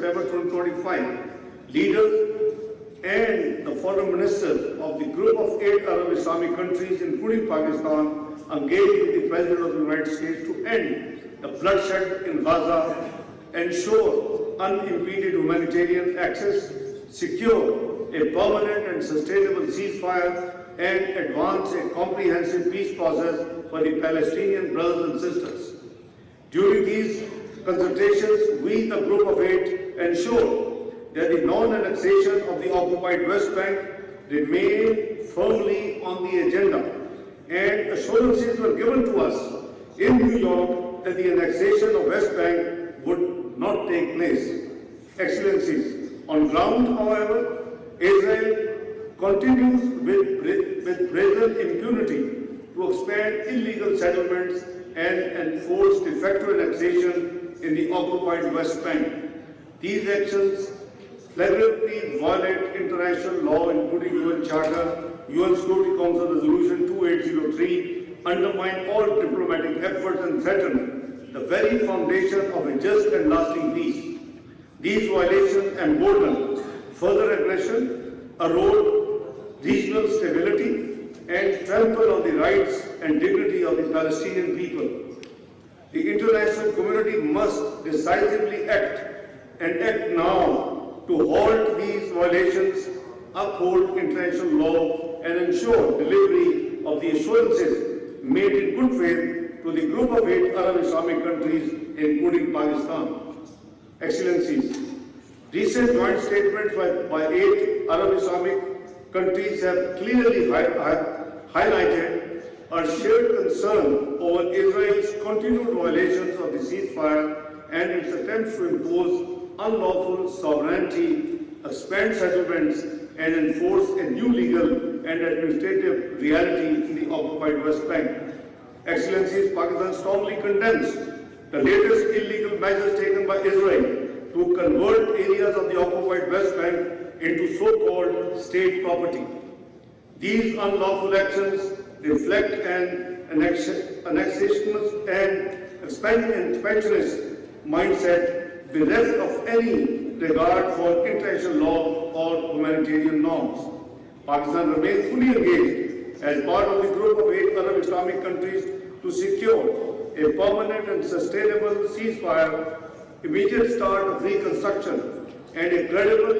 September 2025, leaders and the foreign minister of the group of 8 Arab Islamic countries, including Pakistan, engaged with the President of the United States to end the bloodshed in Gaza, ensure unimpeded humanitarian access, secure a permanent and sustainable ceasefire, and advance a comprehensive peace process for the Palestinian brothers and sisters. During these consultations, we, the Group of 8, ensure that the non-annexation of the occupied West Bank remain firmly on the agenda, and assurances were given to us in New York that the annexation of West Bank would not take place. Excellencies, on ground, however, Israel continues with brazen impunity to expand illegal settlements and enforce de facto annexation in the occupied West Bank. These actions flagrantly violate international law, including UN Charter, UN Security Council Resolution 2803, undermine all diplomatic efforts and threaten the very foundation of a just and lasting peace. These violations embolden further aggression, erode regional stability, and trample on the rights and dignity of the Palestinian people. The international community must decisively act, and act now, to halt these violations, uphold international law, and ensure delivery of the assurances made in good faith to the Group of 8 Arab Islamic countries, including Pakistan. Excellencies, recent joint statements by 8 Arab Islamic countries have clearly highlighted our shared concern over Israel's continued violations of the ceasefire and its attempts to impose unlawful sovereignty, expand settlements, and enforce a new legal and administrative reality in the occupied West Bank. Excellencies, Pakistan strongly condemns the latest illegal measures taken by Israel to convert areas of the occupied West Bank into so-called state property. These unlawful actions reflect an annexationist and expansionist mindset bereft of any regard for international law or humanitarian norms. Pakistan remains fully engaged as part of the Group of 8 Arab Islamic countries to secure a permanent and sustainable ceasefire, immediate start of reconstruction, and a credible,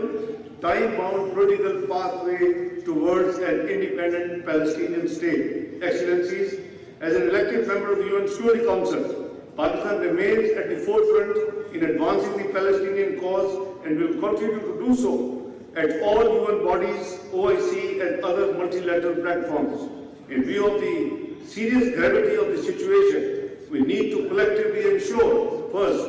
time-bound political pathway towards an independent Palestinian state. Excellencies, as an elected member of the UN Security Council, Pakistan remains at the forefront in advancing the Palestinian cause and will continue to do so at all UN bodies, OIC, and other multilateral platforms. In view of the serious gravity of the situation, we need to collectively ensure, first,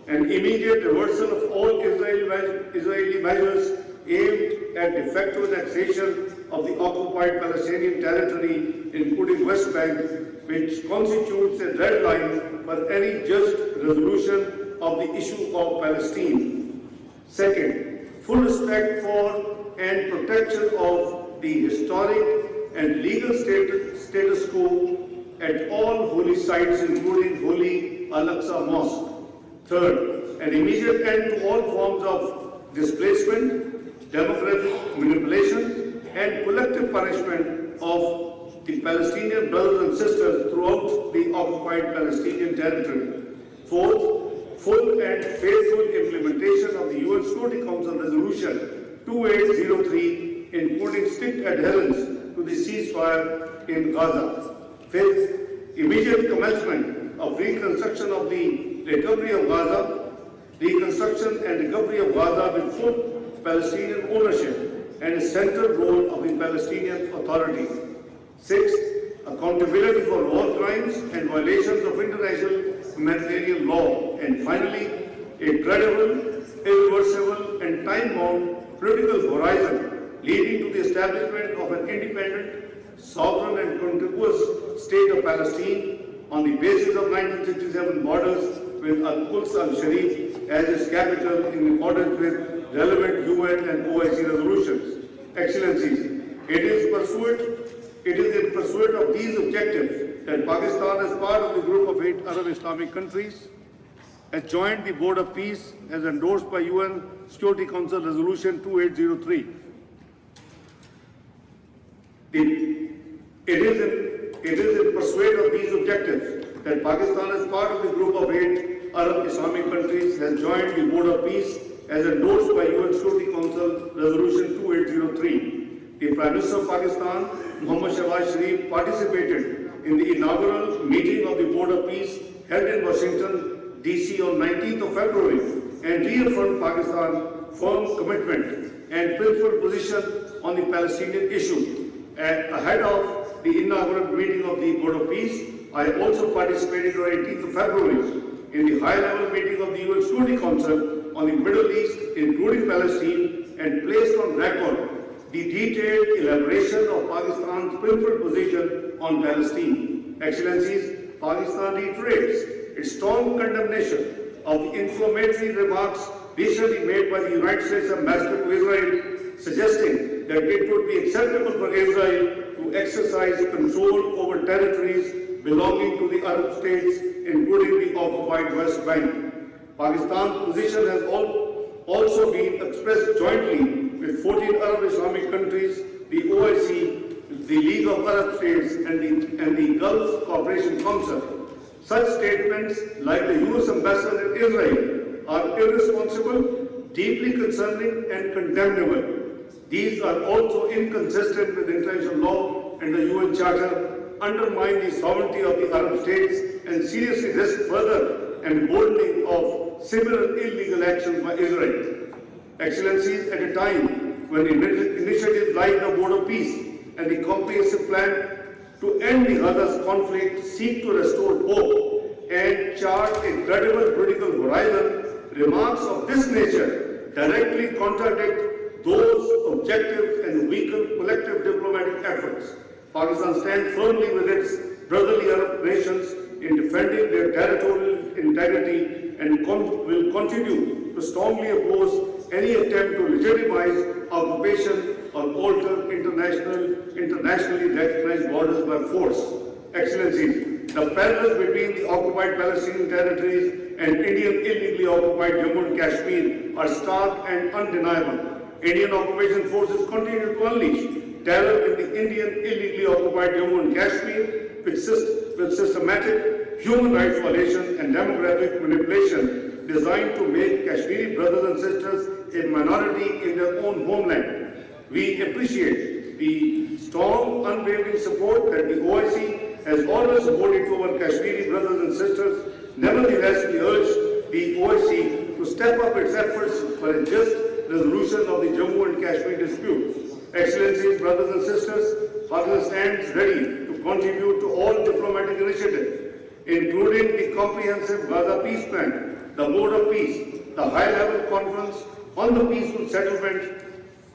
an immediate reversal of all Israeli measures aimed at de facto annexation of the occupied Palestinian territory, including West Bank, which constitutes a red line for any just resolution of the issue of Palestine. Second, full respect for and protection of the historic and legal status quo at all holy sites, including Holy Al-Aqsa Mosque. Third, an immediate end to all forms of displacement, demographic manipulation, and collective punishment of the Palestinian brothers and sisters throughout the occupied Palestinian territory. Fourth, full and faithful implementation of the UN Security Council Resolution 2803, including strict adherence to the ceasefire in Gaza. Fifth, immediate commencement of reconstruction of the recovery of Gaza, reconstruction and recovery of Gaza with full Palestinian ownership and a central role of the Palestinian Authority. Sixth, accountability for war crimes and violations of international humanitarian law. And finally, a credible, irreversible, and time-bound political horizon leading to the establishment of an independent, sovereign, and contiguous state of Palestine on the basis of 1967 borders with Al-Quds al-Sharif as its capital in accordance with relevant UN and OIC resolutions. Excellencies, it is in pursuit of these objectives that Pakistan, as part of the Group of 8 Arab Islamic countries, has joined the Board of Peace as endorsed by UN Security Council Resolution 2803. It is in pursuit of these objectives that Pakistan, as part of the group of 8 Arab Islamic countries, has joined the Board of Peace as endorsed by UN Security Council Resolution 2803. The Prime Minister of Pakistan, Muhammad Shahbaz Sharif, participated in the inaugural meeting of the Board of Peace held in Washington, D.C. on 19th of February and reaffirmed Pakistan's firm commitment and principled position on the Palestinian issue. Ahead of the inaugural meeting of the Board of Peace, I also participated on 18th of February in the high-level meeting of the UN Security Council on the Middle East, including Palestine, and placed on record the detailed elaboration of Pakistan's principled position on Palestine. Excellencies, Pakistan reiterates its strong condemnation of the inflammatory remarks recently made by the United States Ambassador to Israel, suggesting that it would be acceptable for Israel to exercise control over territories belonging to the Arab states, including the occupied West Bank. Pakistan's position has also been expressed jointly with 14 Arab Islamic countries, the OIC, the League of Arab States, and the Gulf Cooperation Council. Such statements, like the US Ambassador in Israel, are irresponsible, deeply concerning, and condemnable. These are also inconsistent with international law and the UN Charter, undermine the sovereignty of the Arab states, and seriously risk further emboldening of similar illegal actions by Israel. Excellencies, at a time when initiatives like the Board of Peace and the Comprehensive Plan to end the Gaza's conflict seek to restore hope and chart a credible political horizon, remarks of this nature directly contradict those objectives and weaken collective diplomatic efforts. Pakistan stands firmly with its brotherly Arab nations in defending their territorial integrity and will continue to strongly oppose any attempt to legitimize occupation or alter internationally recognized borders by force. Excellencies, the parallels between the occupied Palestinian territories and Indian illegally occupied Jammu and Kashmir are stark and undeniable. Indian occupation forces continue to unleash terror in the Indian illegally occupied Jammu and Kashmir with systematic human rights violations and demographic manipulation designed to make Kashmiri brothers and sisters a minority in their own homeland. We appreciate the strong, unwavering support that the OIC has always supported to our Kashmiri brothers and sisters. Nevertheless, we urge the OIC to step up its efforts for a just resolution of the Jammu and Kashmir dispute. Excellencies, brothers and sisters, Pakistan stands ready to contribute to all diplomatic initiatives, including the Comprehensive Gaza Peace Plan, the Board of Peace, the high-level conference on the peaceful settlement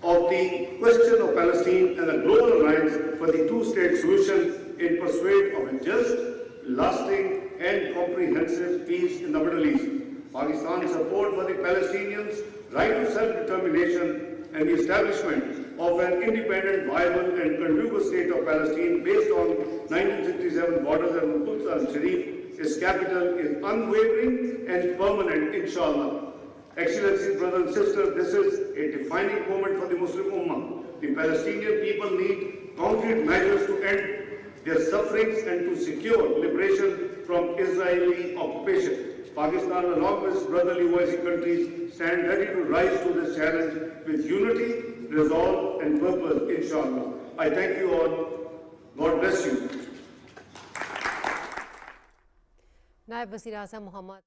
of the question of Palestine, and a global alliance for the two-state solution in pursuit of a just, lasting, and comprehensive peace in the Middle East. Pakistan's support for the Palestinians' right to self-determination and the establishment of an independent, viable, and contiguous state of Palestine based on 1967 borders and Quds al-Sharif, its capital, is unwavering and permanent, inshallah. Excellencies, brothers and sisters, this is a defining moment for the Muslim Ummah. The Palestinian people need concrete measures to end their sufferings and to secure liberation from Israeli occupation. Pakistan, along with its brotherly OIC countries, stand ready to rise to this challenge with unity, resolve, and purpose, inshallah. I thank you all. God bless you. नायब वज़ीर-ए-आज़म मोहम्मद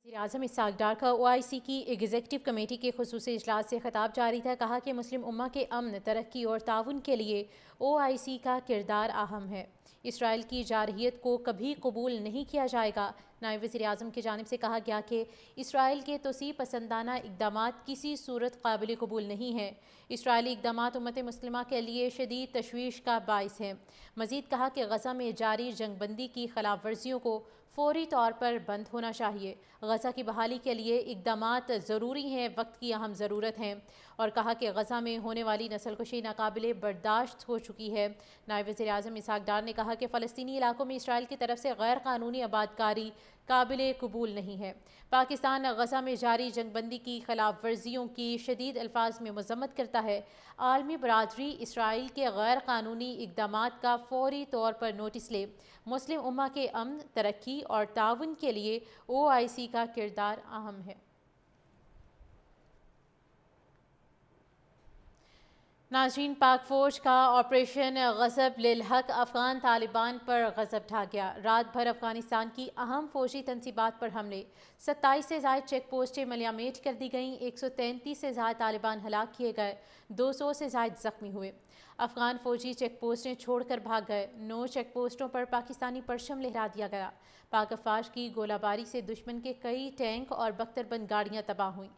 वज़ीर-ए-आज़म इशाक़ डार का OIC की executive committee के खुसूसी इजलास से खिताब जारी था। कहा कि मुस्लिम उम्मा के अमन, तरक्की और ताउन के लिए OIC का किरदार अहम है। इसराइल की जारहियत को कभी कबूल नहीं किया जाएगा। नायब वज़ीर-ए-आज़म की जानिब से कहा गया कि इसराइल के तोसी पसंदाना इक़दामात किसी सूरत काबिल कबूल नहीं है। इसराइली इक़दामात उम्मत मुस्लिमा के लिए शदीद तशवीश का बाइस है। मज़ीद कहा कि गज़ा में जारी जंगबंदी की खिलाफ वर्जियों को फ़ौरी तौर पर बंद होना चाहिए। गज़ा की बहाली के लिए इक़दामात ज़रूरी हैं, वक्त की अहम ज़रूरत है। और कहा कि गज़ा में होने वाली नस्लकुशी नाकाबिले बर्दाश्त हो चुकी है। नायब वज़ीर-ए-आज़म इसहाक़ डार ने कहा कि फ़लस्तीनी इलाकों में इसराइल की तरफ से गैर कानूनी आबादकारी قابل قبول نہیں ہے۔ پاکستان غزہ میں جاری جنگ بندی کی خلاف ورزیوں کی شدید الفاظ میں مذمت کرتا ہے۔ عالمی برادری اسرائیل کے غیر قانونی اقدامات کا فوری طور پر نوٹس لے۔ مسلم امہ کے امن، ترقی اور تعاون کے لیے OIC کا کردار اہم ہے۔ ناظرین، پاک فوج کا آپریشن غضب للحق افغان طالبان پر غضب ڈھا گیا۔ رات بھر افغانستان کی اہم فوجی تنصیبات پر حملے، 27 سے زائد چیک پوسٹیں ملیامیٹ کر دی گئیں، 133 سے زائد طالبان ہلاک کیے گئے، 200 سے زائد زخمی ہوئے۔ افغان فوجی چیک پوسٹیں چھوڑ کر بھاگ گئے، 9 چیک پوسٹوں پر پاکستانی پرچم لہرا دیا گیا۔ پاک افواج کی گولہ باری سے دشمن کے کئی ٹینک اور بختر بند گاڑیاں تباہ ہوئیں۔